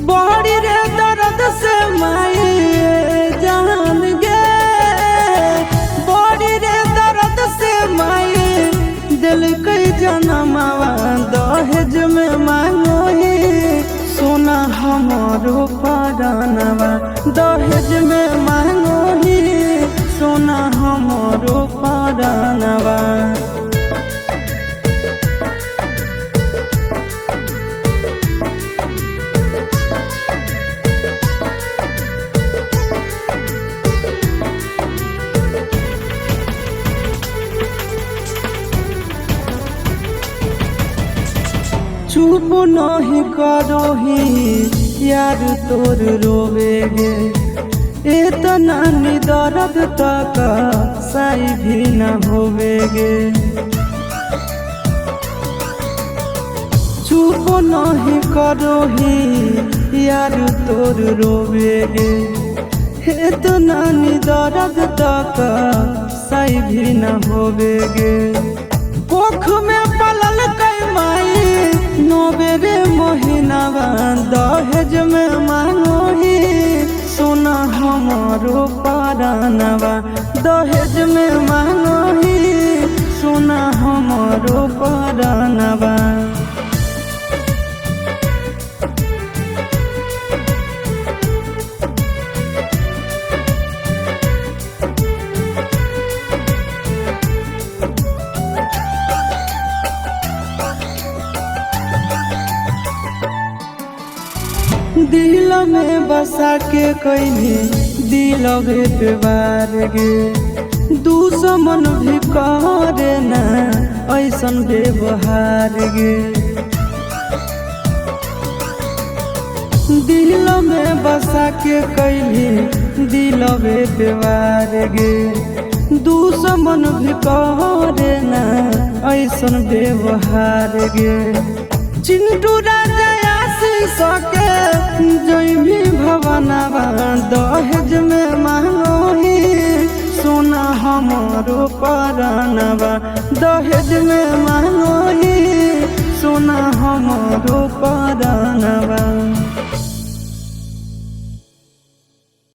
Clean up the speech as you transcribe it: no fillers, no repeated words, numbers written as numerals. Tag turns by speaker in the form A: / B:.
A: बड़ी रे दर्द से माई जान गे, बड़ी रे दर्द से माई दिल कई जनमवा दहेज में मांगो ही सोना हमारो परानवा, दहेज में मांगो ही सोना हमारो परानवा। चुप नहीं करो ही यार तोर रोवेगे, इतना दर्द तक सही भी न होवेगे। चुप नहीं करो ही यार तोर रोवेगे, इतना दर्द तक सही भी न होवेगे। कोख में पलल कई माई नोबेरे महीनावा दहेज में मांगो ही सोना हमारो परानवा, दहेज में मांगो ही सोना हमारो परानवा। दिल में बसा के कहीं दिल पे बार गे, दुश्मन भी करे ना ऐसन व्यवहार गे। दिल में बसा के कहीं दिल पे बार गे, दुश्मन भी करे ना ऐसन व्यवहार गे। चिंटू राजा सके जय भी भवनवा दहेज में मांगो ही सोना हमारो परानवा, दहेज में मांगो ही सोना हमारो परानवा।